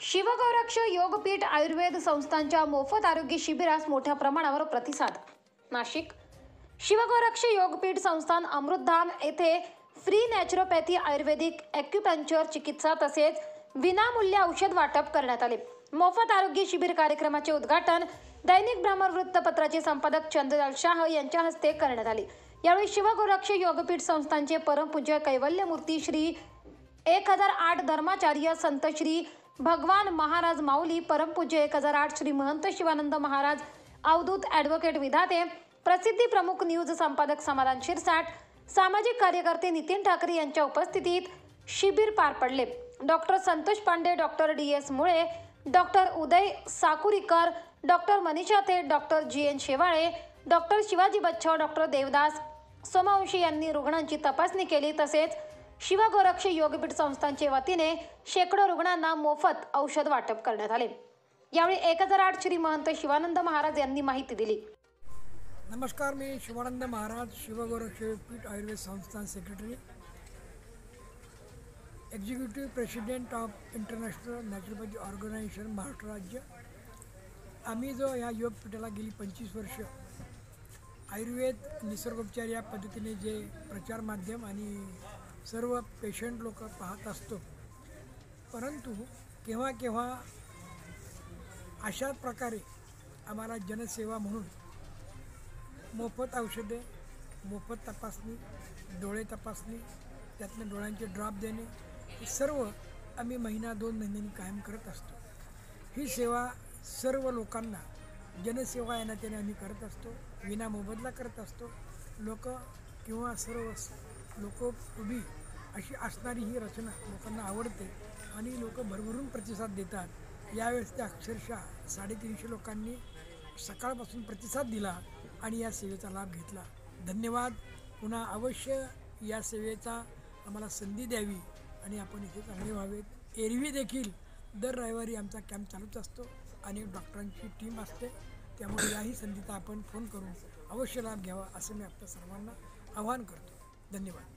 शिवगोरक्ष योगपीठ आयुर्वेद संस्थांच्या मोफत आरोग्य शिबिरास मोठ्या प्रमाणावर प्रतिसाद. नाशिक शिवगोरक्ष योगपीठ संस्थान अमृतधाम येथे फ्री नॅचरोपॅथी आयुर्वेदिक ॲक्युपंक्चर चिकित्सा तसेच विनामूल्य औषध वाटप करण्यात आले. मोफत आरोग्य शिबिर कार्यक्रमाचे उद्घाटन दैनिक भ्रमर वृत्तपत्राचे संपादक चंद्रलाल शाह यांच्या हस्ते करण्यात आले. यावेळी शिवगोरक्ष योगपीठ संस्थानचे परमपूज्य कैवल्यमूर्ती श्री 1008 धर्माचार्य संत श्री भगवान महाराज माऊली, परमपूज्य 1008 श्री महंत शिवानंद महाराज अवधूत, ॲडव्होकेट विधाते, प्रसिद्धी प्रमुख न्यूज संपादक समाधान शिरसाट, सामाजिक कार्यकर्ते नितीन ठाकरे यांच्या उपस्थितीत शिबिर पार पडले. Doctor Santosh Pande, doctor DS Mule, doctor Uday Sakurikar, doctor Manisha Thet, doctor GN Shevale, doctor Shivaji Bachhav, doctor Devdas Somvanshi यांनी रुग्णांची तपासणी केली. तसेच शिवगोरक्ष योगपीठ संस्थांच्या वतीने शेकडो रुग्णांना मोफत औषध वाटप करण्यात आले. यावेळी 1008 श्री महंत शिवानंद महाराज यांनी माहिती दिली. नमस्कार, मी Shivanand Maharaj, शिवगोरक्ष Yogpeeth Ayurved Sansthan secretary, executive president of international naturopathy organisation Maharashtra राज्य. आम्ही जो या योगपीठाला गेली 25 वर्ष आयुर्वेद निसर्गोपचार या पद्धतीने जे प्रचार माध्यम आणि सर्व पेशंट लोक पाहत असतो, परंतु केव्हा केव्हा अशाच प्रकारे आम्हाला जनसेवा म्हणून मोफत औषधे, मोफत तपासणी, डोळे तपासणी, त्यातनं डोळ्यांचे ड्रॉप देणे, हे सर्व आम्ही महिना 2 महिन्यांनी कायम करत असतो. ही सेवा सर्व लोकांना जनसेवा या नात्याने आम्ही करत असतो, विना मोबदला करत असतो. लोक किंवा सर्व लोकोपयोगी अशी असणारी ही रचना लोकांना आवडते आणि लोक भरभरून प्रतिसाद देतात. यावेळेस त्या अक्षरशः 350 लोकांनी सकाळपासून प्रतिसाद दिला आणि या सेवेचा लाभ घेतला. धन्यवाद. पुन्हा अवश्य या सेवेचा आम्हाला संधी द्यावी आणि आपण इथे चांगले व्हावेत. एरवी देखील दर रविवारी आमचा कॅम्प चालूच असतो. अनेक डॉक्टरांची टीम असते, त्यामुळे याही संधीचा आपण फोन करून अवश्य लाभ घ्यावा असं मी आपल्या सर्वांना आवाहन करतो. धन्यवाद.